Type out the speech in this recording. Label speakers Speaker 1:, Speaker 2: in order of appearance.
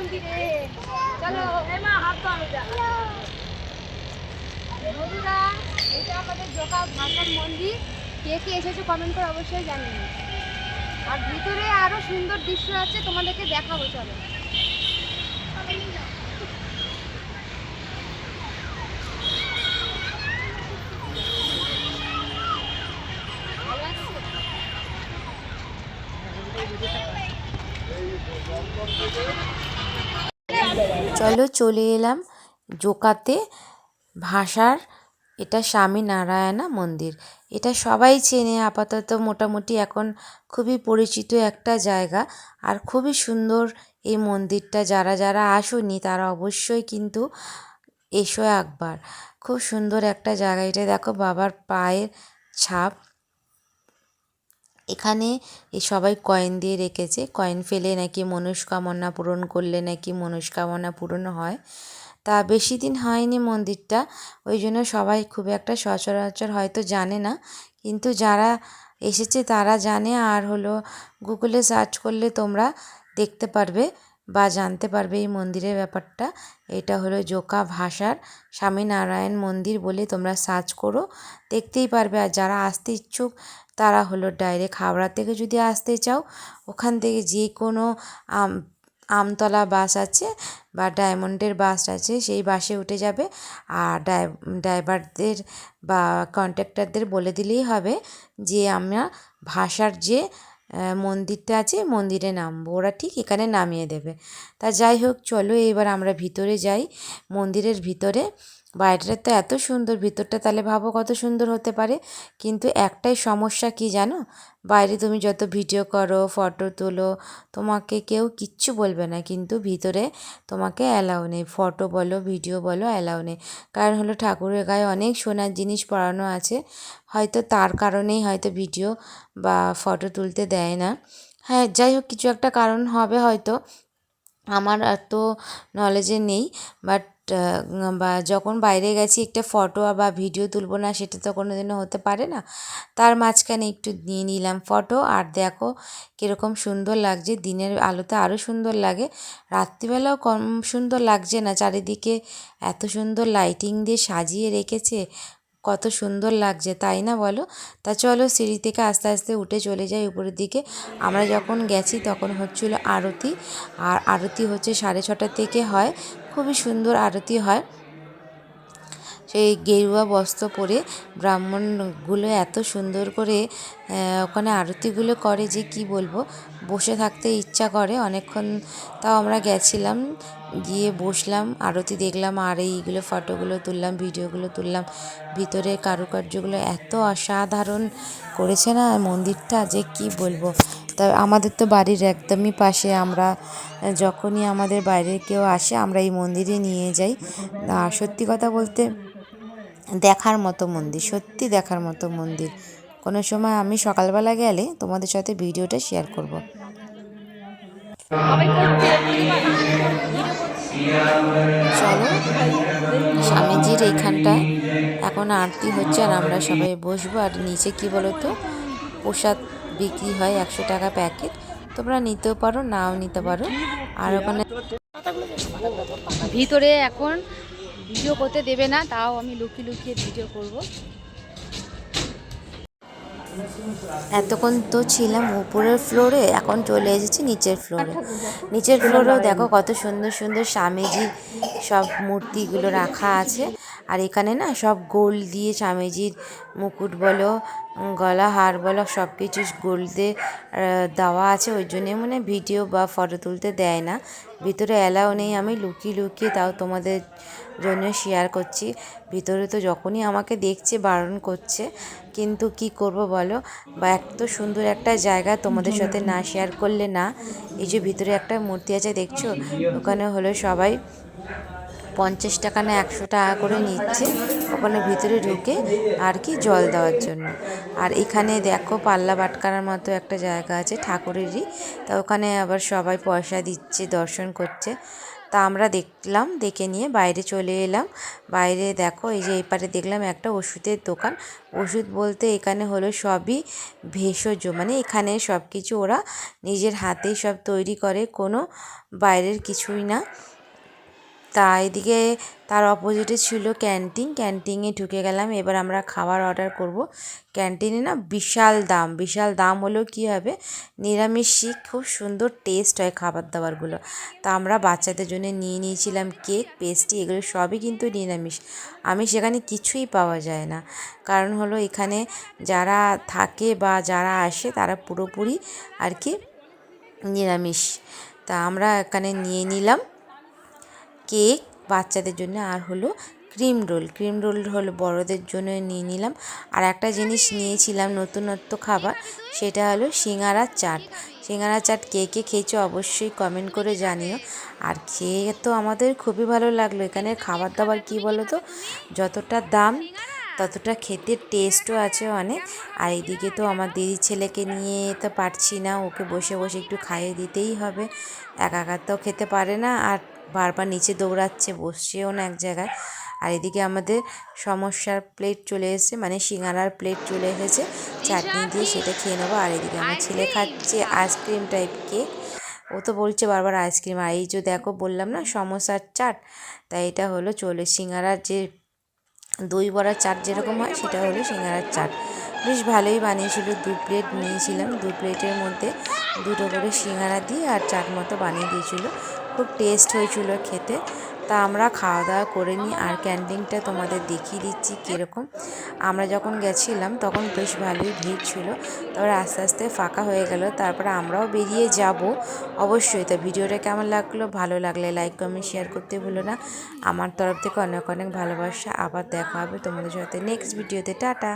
Speaker 1: মন্দিরে। চলো এমা হাত ধরো। বন্ধুরা, এটা আমাদের জোকা ভাসান মন্দির। কে কে এসেছো কমেন্ট করে অবশ্যই জানিয়ে। আর ভিতরে আরো সুন্দর দৃশ্য আছে, তোমাদেরকে দেখাবো। চলো।
Speaker 2: চলো চলে এলাম জোকাতে ভাসার। এটা স্বামী নারায়ণা মন্দির। এটা সবাই চেনে আপাতত, মোটামুটি এখন খুবই পরিচিত একটা জায়গা। আর খুবই সুন্দর এই মন্দিরটা। যারা যারা আসোনি তারা অবশ্যই কিন্তু এসো একবার। খুব সুন্দর একটা জায়গা। এটা দেখো বাবার পায়ের ছাপ। এখানে এই সবাই কয়েন দিয়ে রেখেছে। কয়েন ফেলে নাকি মনস্কামনা পূরণ করলে নাকি মনস্কামনা পূরণ হয়। তা বেশি দিন হয়নি মন্দিরটা, ওই জন্য সবাই খুব একটা সচরাচর হয়তো জানে না। কিন্তু যারা এসেছে তারা জানে। আর হলো গুগলে সার্চ করলে তোমরা দেখতে পারবে বা জানতে পারবে এই মন্দিরের ব্যাপারটা। এটা হলো জোকা ভাসার স্বামীনারায়ণ মন্দির বলে তোমরা সার্চ করো, দেখতেই পারবে। আর যারা আসতে ইচ্ছুক তারা হলো ডাইরেক্ট হাওড়া থেকে যদি আসতে চাও, ওখান থেকে যে কোনো আমতলা বাস আছে বা ডায়মন্ডের বাস আছে, সেই বাসে উঠে যাবে। আর ড্রাইভারদের বা কন্ট্রাক্টরদের বলে দিলেই হবে যে আমরা ভাসার যে মন্দিরটা আছে মন্দিরে নামবো, ওরা ঠিক এখানে নামিয়ে দেবে। তা যাই হোক, চলো এবার আমরা ভিতরে যাই। মন্দিরের ভিতরে বাইরেটা তো এত সুন্দর, ভিতরটা তাহলে ভাবো কত সুন্দর হতে পারে। কিন্তু একটাই সমস্যা কি জানো, বাইরে তুমি যত ভিডিও করো ফটো তোলো তোমাকে কেউ কিচ্ছু বলবে না, কিন্তু ভিতরে তোমাকে অ্যালাউ নেই। ফটো বলো ভিডিও বলো অ্যালাউ নেই। কারণ হলো ঠাকুরের গায়ে অনেক সোনার জিনিস পরানো আছে, হয়তো তার কারণেই হয়তো ভিডিও বা ফটো তুলতে দেয় না। হ্যাঁ, যাই হোক কিছু একটা কারণ হবে হয়তো, আমার এত নলেজে নেই। বাট বা যখন বাইরে গেছি একটা ফটো বা ভিডিও তুলবো না সেটা তো কোনো দিনও হতে পারে না। তার মাঝখানে একটু নিয়ে নিলাম ফটো। আর দেখো কীরকম সুন্দর লাগছে, দিনের আলোতে আরও সুন্দর লাগে, রাত্রিবেলাও কম সুন্দর লাগছে না। চারিদিকে এত সুন্দর লাইটিং দিয়ে সাজিয়ে রেখেছে, কত সুন্দর লাগছে তাই না বলো। তা চলো সিঁড়ি থেকে আস্তে আস্তে উঠে চলে যাই উপরের দিকে। আমরা যখন গেছি তখন হচ্ছিল আরতি। আর আরতি হচ্ছে 6:30 থেকে হয়, খুবই সুন্দর আরতি হয়। সেই গেরুয়া বস্ত্র পরে ব্রাহ্মণগুলো এত সুন্দর করে ওখানে আরতিগুলো করে যে কি বলবো, বসে থাকতে ইচ্ছা করে অনেকক্ষণ। তাও আমরা গেছিলাম, গিয়ে বসলাম, আরতি দেখলাম, আর এইগুলো ফটোগুলো তুললাম, ভিডিওগুলো তুললাম। ভিতরে কারুকার্যগুলো এত অসাধারণ করেছে না মন্দিরটা, যে কি বলবো। তা আমাদের তো বাড়ির একদমই পাশে, আমরা যখনই আমাদের বাইরের কেউ আসে আমরা এই মন্দিরে নিয়ে যাই। আর সত্যি কথা বলতে দেখার মতো মন্দির, সত্যি দেখার মতো মন্দির। কোনো সময় আমি সকালবেলা গেলে তোমাদের সাথে ভিডিওটা শেয়ার করব। চলো, স্বামীজির এইখানটা এখন আরতি হচ্ছে আর আমরা সবাই বসবো। আর নিচে কি বলো তো, প্রসাদ বিক্রি হয় 100 টাকা প্যাকেট, তোমরা নিতেও পারো নাও নিতে পারো। আর ওখানে
Speaker 1: ভিতরে এখন ভিডিও করতে দেবে না, তাও আমি লুকিয়ে লুকিয়ে ভিডিও করব।
Speaker 2: এতক্ষণ তো ছিলাম উপরের ফ্লোরে, এখন চলে এসেছি নিচের ফ্লোরে। নিচের ফ্লোরেও দেখো কত সুন্দর সুন্দর স্বামীজির সব মূর্তিগুলো রাখা আছে। আর এখানে না সব গোল্ড দিয়ে স্বামীজির মুকুট বলো গলা হার বলো সব কিছু গোল্ডে দেওয়া আছে, ওই জন্যে মানে ভিডিও বা ফটো তুলতে দেয় না। ভিতরে অ্যালাউ নেই, আমি লুকিয়ে লুকিয়ে তাও তোমাদের জন্য শেয়ার করছি। ভিতরে তো যখনই আমাকে দেখছে বারণ করছে, কিন্তু কি করব বলো। বা এত সুন্দর একটা জায়গা তোমাদের সাথে না শেয়ার করলে না। এই যে ভিতরে একটা মূর্তি আছে দেখছো, ওখানে হলো সবাই 50 টাকা না 100 টাকা করে নিচ্ছে ওখানে ভিতরে ঢুকে আর কি জল দেওয়ার জন্য। আর এখানে দেখো পাল্লা বাটকারার মতো একটা জায়গা আছে ঠাকুরেরই, তা ওখানে আবার সবাই পয়সা দিচ্ছে, দর্শন করছে। তা আমরা দেখলাম, দেখে নিয়ে বাইরে চলে এলাম। বাইরে দেখো এই যে এই পারে দেখলাম একটা ওষুধের দোকান। ওষুধ বলতে এখানে হলো সবই ভেষজ, মানে এখানে সব কিছু ওরা নিজের হাতেই সব তৈরি করে, কোনো বাইরের কিছুই না। তা এদিকে তার অপোজিটে ছিল ক্যান্টিন, ক্যান্টিনে ঢুকে গেলাম। এবার আমরা খাবার অর্ডার করব। ক্যান্টিনে না বিশাল দাম, বিশাল দাম হলেও কী হবে, নিরামিষই খুব সুন্দর টেস্ট হয় খাবার দাবারগুলো। তা আমরা বাচ্চাদের জন্য নিয়ে নিয়েছিলাম কেক, পেস্ট্রি, এগুলো সবই কিন্তু নিরামিষ। আমিষ সেখানে কিছুই পাওয়া যায় না, কারণ হলো এখানে যারা থাকে বা যারা আসে তারা পুরোপুরি আর কি নিরামিষ। তা আমরা এখানে নিয়ে নিলাম কেক বাচ্চাদের জন্য, আর হলো ক্রিম রোল। ক্রিম রোল হলো বড়দের জন্য নিয়ে নিলাম। আর একটা জিনিস নিয়েছিলাম নতুনত্ব খাবার, সেটা হলো সিঙ্গারা চাট। সিঙ্গারা চাট কে কে খেয়েছো অবশ্যই কমেন্ট করে জানিও। আর খেয়ে তো আমাদের খুবই ভালো লাগলো। এখানের খাবার দাবার কী বলো তো, যতটা দাম ততটা খেতে টেস্টও আছে অনেক। আর এইদিকে তো আমার দিদির ছেলেকে নিয়ে তো পারছি না, ওকে বসে বসে একটু খাইয়ে দিতেই হবে, একা একা তো খেতে পারে না, আর বারবার নিচে দৌড়াচ্ছে, বসছেও না এক জায়গায়। আর এদিকে আমাদের সমস্যার প্লেট চলে এসেছে, মানে সিঙ্গারার প্লেট চলে এসেছে চাটনি দিয়ে, সেটা খেয়ে নেবো। আর এদিকে আমার ছেলে খাচ্ছে আইসক্রিম টাইপ কেক, ও তো বলছে বারবার আইসক্রিম। আর এই যে দেখো বললাম না সমোসার চাট, তাই এটা হলো চলে সিঙ্গারার যে দই বড়ার চাট যেরকম হয় সেটা হলো সিঙ্গারার চাট। বেশ ভালোই বানিয়েছিল, 2 প্লেট নিয়েছিলাম, 2 প্লেটের মধ্যে 2টো করে সিঙ্গারা দিয়ে আর চাট মতো বানিয়ে দিয়েছিল, খুব টেস্ট হয়েছিল খেতে। তা আমরা খাওয়া দাওয়া করে নিই। আর ক্যান্টিনটা তোমাদের দেখিয়ে দিচ্ছি কীরকম। আমরা যখন গেছিলাম তখন বেশ ভালোই ভিড় ছিল, তারপরে আস্তে আস্তে ফাঁকা হয়ে গেল, তারপরে আমরাও বেরিয়ে যাব অবশ্যই। তো ভিডিওটা কেমন লাগলো, ভালো লাগলে লাইক কমেন্ট শেয়ার করতে ভুলো না। আমার তরফ থেকে অনেক অনেক ভালোবাসা। আবার দেখা হবে তোমাদের সাথে নেক্সট ভিডিওতে। টাটা।